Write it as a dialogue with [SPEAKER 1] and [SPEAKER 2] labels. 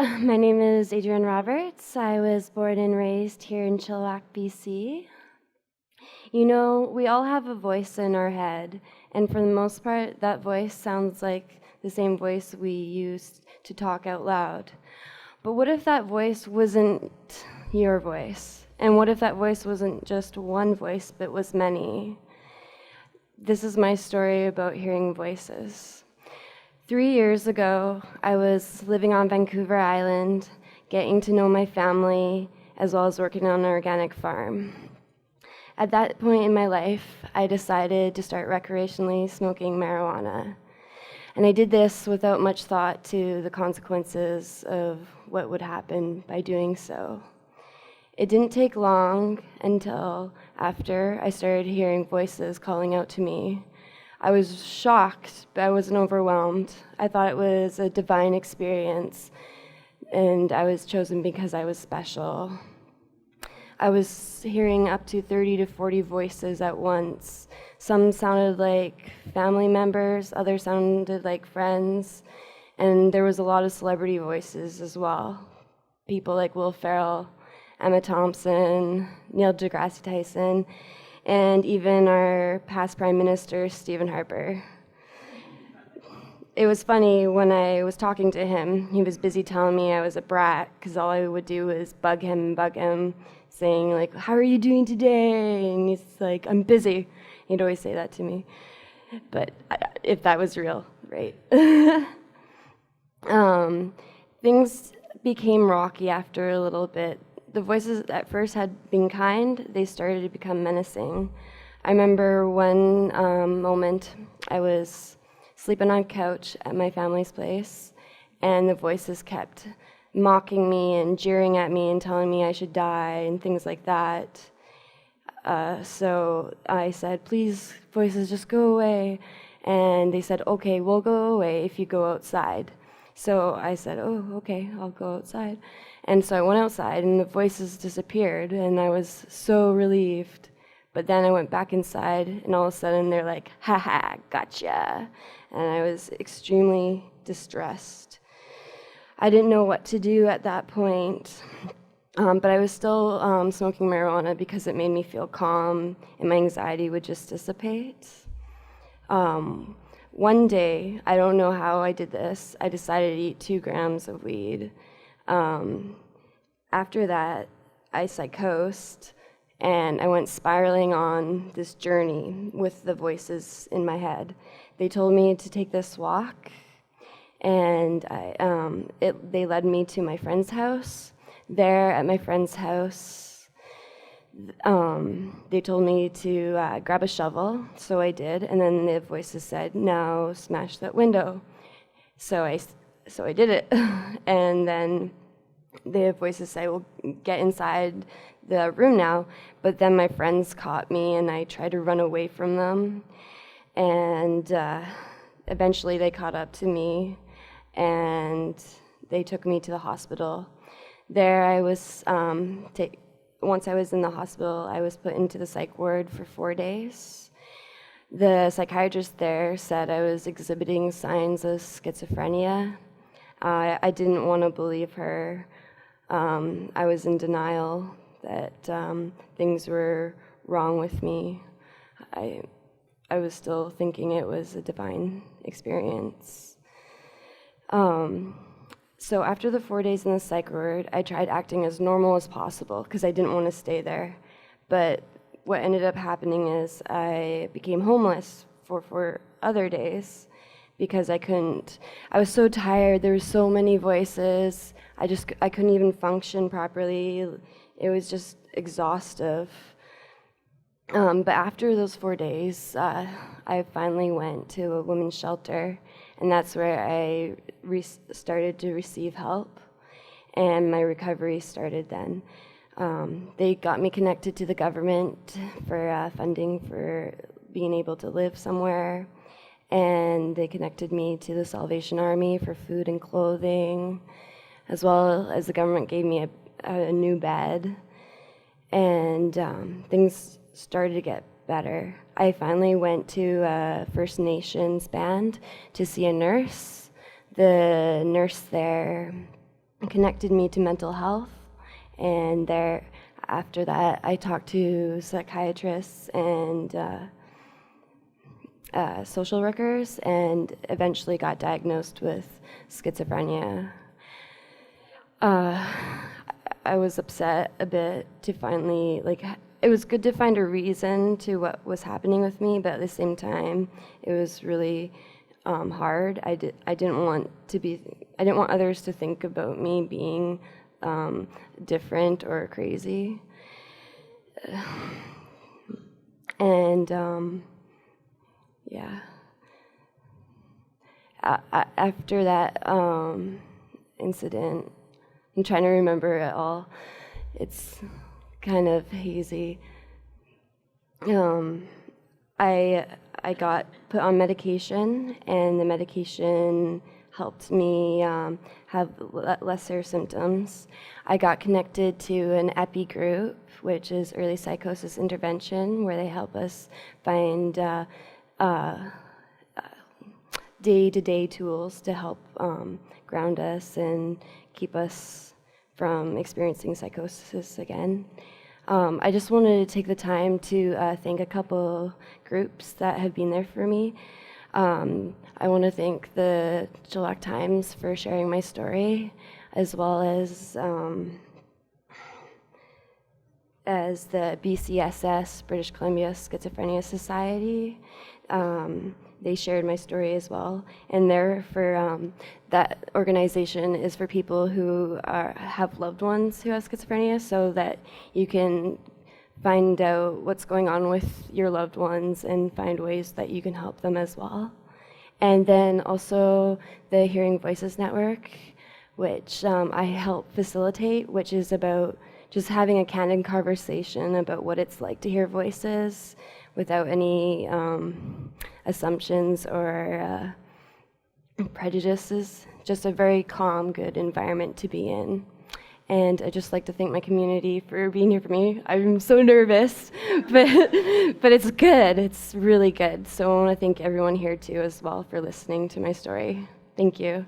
[SPEAKER 1] My name is Adrianne Roberts. I was born and raised here in Chilliwack, BC. You know, we all have a voice in our head, and for the most part, that voice sounds like the same voice we use to talk out loud. But what if that voice wasn't your voice? And what if that voice wasn't just one voice, but was many? This is my story about hearing voices. 3 years ago, I was living on Vancouver Island, getting to know my family, as well as working on an organic farm. At that point in my life, I decided to start recreationally smoking marijuana. And I did this without much thought to the consequences of what would happen by doing so. It didn't take long until after I started hearing voices calling out to me. I was shocked, but I wasn't overwhelmed. I thought it was a divine experience, and I was chosen because I was special. I was hearing up to 30 to 40 voices at once. Some sounded like family members, others sounded like friends, and there was a lot of celebrity voices as well. People like Will Ferrell, Emma Thompson, Neil deGrasse Tyson, and even our past Prime Minister, Stephen Harper. It was funny, when I was talking to him, he was busy telling me I was a brat, because all I would do was bug him, saying, like, how are you doing today? And he's like, I'm busy. He'd always say that to me. But if that was real, right? Things became rocky after a little bit. The voices at first had been kind, they started to become menacing. I remember one moment I was sleeping on a couch at my family's place, and the voices kept mocking me and jeering at me and telling me I should die and things like that. So I said, please, voices, just go away. And they said, okay, we'll go away if you go outside. So I said, oh, okay, I'll go outside. And so I went outside, and the voices disappeared, and I was so relieved. But then I went back inside, and all of a sudden they're like, ha, gotcha. And I was extremely distressed. I didn't know what to do at that point, but I was still smoking marijuana because it made me feel calm, and my anxiety would just dissipate. One day, I don't know how I did this, I decided to eat 2 grams of weed. After that, I psychosed, and I went spiraling on this journey with the voices in my head. They told me to take this walk, and they led me to my friend's house. There at my friend's house, they told me to grab a shovel, so I did, and then the voices said, now smash that window. So I did it, and then the voices say, well, get inside the room now. But then my friends caught me, and I tried to run away from them, and eventually they caught up to me, and they took me to the hospital. There I was, once I was in the hospital, I was put into the psych ward for 4 days. The psychiatrist there said I was exhibiting signs of schizophrenia. I didn't want to believe her. I was in denial that things were wrong with me. I was still thinking it was a divine experience. So after the 4 days in the psych ward, I tried acting as normal as possible because I didn't want to stay there. But what ended up happening is I became homeless for 4 other days because I was so tired, there were so many voices, I couldn't even function properly. It was just exhaustive. But after those 4 days, I finally went to a women's shelter, and that's where I started to receive help, and my recovery started then. They got me connected to the government for funding for being able to live somewhere, and they connected me to the Salvation Army for food and clothing, as well as the government gave me a new bed, and things started to get better. I finally went to a First Nations band to see a nurse. The nurse there connected me to mental health, and after that I talked to psychiatrists and social workers, and eventually got diagnosed with schizophrenia. I was upset a bit to finally, it was good to find a reason to what was happening with me, but at the same time, it was really hard. I didn't want others to think about me being different or crazy. And yeah. After that incident, I'm trying to remember it all. It's kind of hazy. I got put on medication, and the medication helped me have lesser symptoms. I got connected to an EPI group, which is early psychosis intervention, where they help us find day-to-day tools to help ground us and keep us from experiencing psychosis again. I just wanted to take the time to thank a couple groups that have been there for me. I want to thank the Chilliwack Times for sharing my story, as well as the BCSS, British Columbia Schizophrenia Society. They shared my story as well, and that organization is for people who have loved ones who have schizophrenia, so that you can find out what's going on with your loved ones and find ways that you can help them as well. And then also the Hearing Voices Network, which I help facilitate, which is about just having a candid conversation about what it's like to hear voices without any assumptions or prejudices. Just a very calm, good environment to be in. And I'd just like to thank my community for being here for me. I'm so nervous, but it's good. It's really good. So I want to thank everyone here too as well for listening to my story. Thank you.